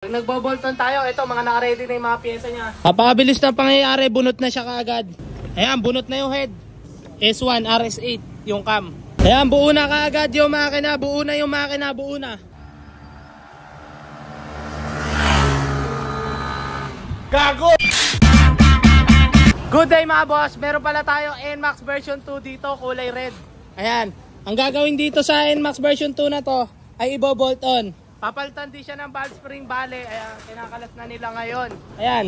Nagbo-bolton tayo. Ito, mga naka-ready na yung mga pyesa niya. Kapabilis na pangyayari, bunot na siya kaagad. Ayan, bunot na yung head. S1, RS8, yung cam. Ayan, buo na kaagad yung makina. Buo na yung makina, buo na. Gago! Good day mga boss. Meron pala tayo NMAX version 2 dito, kulay red. Ayan, ang gagawin dito sa NMAX version 2 na to ay ibo-bolt on. Papalitan din siya ng valve spring bale. Ayan, kinakalas na nila ngayon. Ayan,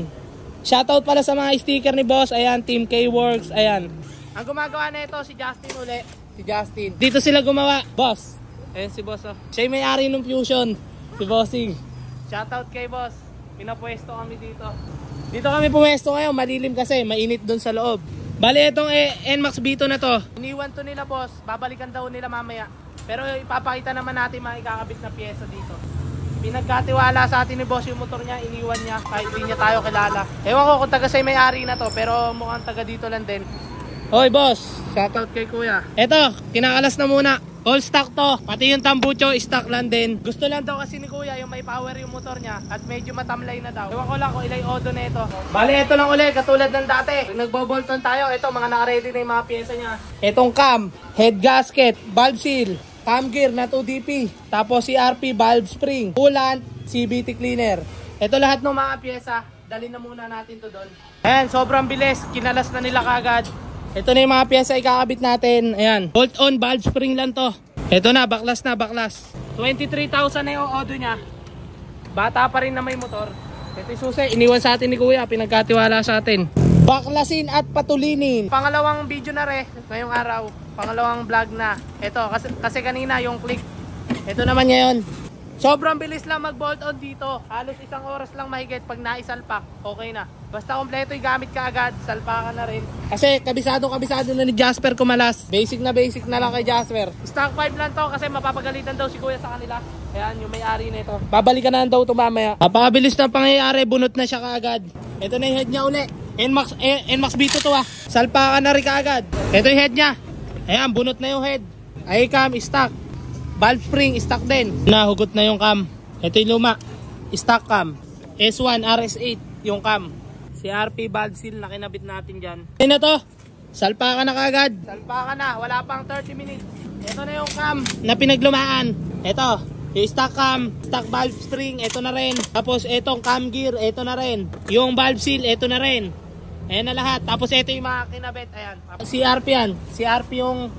shoutout pala sa mga sticker ni boss. Ayan, Team K-Works. Ayan, ang gumagawa na ito si Justin uli. si Justin. Dito sila gumawa, boss. Ayan si boss, oh. Siya yung may-ari ng Fusion, si Bossing. Shoutout kay boss. Pinapwesto kami dito. Dito kami pumesto ngayon, madilim kasi, mainit doon sa loob. Bali, itong NMAX B2 na to. Iniwan to nila boss, babalikan daw nila mamaya. Pero ipapakita naman natin mga ikakabit na pyesa dito. Pinagkatiwala sa atin ni boss yung motor niya, iniwan niya kahit hindi niya tayo kilala. Ewan ko kung taga say may-ari na to, pero mukhang taga dito lang din. Hoy boss, Shoutout kay kuya. eto, kinakalas na muna. All stock to, pati yung tambucho, stock lang din. Gusto lang daw kasi ni kuya yung may power yung motor niya at medyo matamlay na daw. Ewan ko lang kung ilay odo na ito. Bali, ito lang ulit, katulad ng dati. Nagbo-bolton tayo, ito mga naka-ready na yung mga pyesa niya. Etong cam, head gasket, valve seal, cam gear na 2DP, tapos CRP, valve spring, coolant, CVT cleaner. Ito lahat ng mga pyesa, dalhin na muna natin to doon. Ayan, sobrang bilis, kinalas na nila kagad. Ito na yung mga pyesa ikakabit natin. Ayan, bolt on, valve spring lang to. Ito na, baklas na, baklas. 23,000 na yung odo niya. Bata pa rin na may motor. Ito yung susi, iniwan sa atin ni kuya, pinagkatiwala sa atin. Baklasin at patulinin. Pangalawang video na rin ngayong araw. Pangalawang vlog na. Ito, kasi kanina yung click. Ito naman ngayon. Sobrang bilis lang mag-bolt on dito. Halos isang oras lang mahigit pag naisalpak. Okay na. Basta kompleto yung gamit ka agad, salpakan na rin. Kasi kabisado na ni Jasper kumalas. Basic na lang kay Jasper. Stock 5 lang to kasi mapapagalitan daw si kuya sa kanila. Ayan, yung may-ari nito. Babalikan na daw ito mamaya. Napakabilis na pangyayari, bunot na siya kaagad. Ito na yung head niya uli. NMAX B2 to ah. Salpakan na rin kaagad. Ito yung head niya. Ayan, bunot na yung head. Ay cam, stock. Valve spring, stock din. Nahugot na yung cam. Ito yung luma. Stock cam. S1, RS8, yung cam. CRP valve seal na kinabit natin dyan. Ano to? Salpakan na kaagad. Salpakan na, wala pang 30 minutes. Ito na yung cam na pinaglumaan. Ito, yung stock cam, stock valve string, ito na rin. Tapos itong cam gear, ito na rin. Yung valve seal, ito na rin. Ayan na lahat. Tapos ito yung mga kinabit. Ayan. CRP yan. CRP yung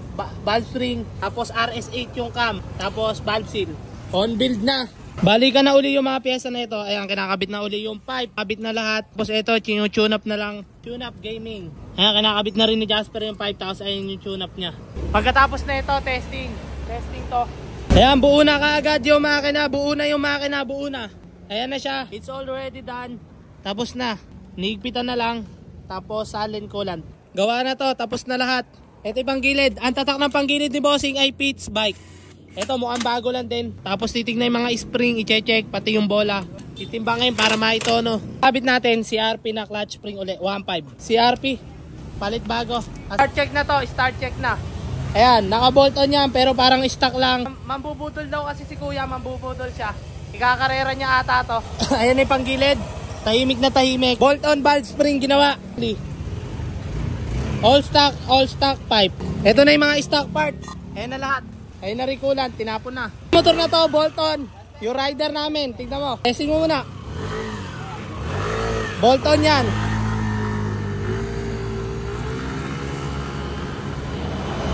valve string. Tapos RS8 yung cam. Tapos valve seal. On build na. Balikan na uli yung mga pyesa na ito. Ayan, kinakabit na uli yung pipe. Kabit na lahat. Tapos ito, tune up na lang. Tune up gaming. Ayan, kinakabit na rin ni Jasper yung pipe. Tapos ayan yung tune up niya. Pagkatapos na ito, testing. Testing to. Ayan, buo na kaagad yung makina. Buo na yung makina. Buo na. Ayan na siya. It's already done. Tapos na. Nigpitan na lang. Tapos salin coolant. Gawa na to. Tapos na lahat. Ito yung panggilid. Ang tatak ng panggilid ni Bossing ay Pete's bike. Ito mukhang bago lang din. Tapos titignan yung mga spring, i-check, pati yung bola. Titimbangin para maitono. Kabit natin, CRP na clutch spring uli, 1.5. CRP, palit bago. Start check na to, start check na. Ayan, naka-bolt on yan, pero parang stock lang. Mambubutol daw kasi si kuya, mambubutol siya. Ikakarera niya ata to. Ayan yung panggilid. Tahimik na tahimik. Bolt on valve spring ginawa. All stock pipe. Ito na yung mga stock parts. Ayan na lahat. Ayun na rin coolant, tinapon na. Motor na to, bolt on. Yung rider namin, tignan mo. Testing mo muna. Bolt on yan.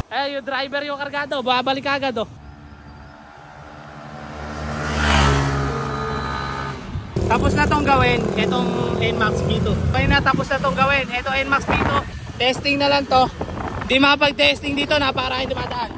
Eh, yung driver yung kargado, babalik agad oh. Tapos na tong gawin, itong NMAX B2. Kaya na tapos na tong gawin, ito NMAX B2. Testing na lang to. Di makapag-testing dito, napakarami dumadaan.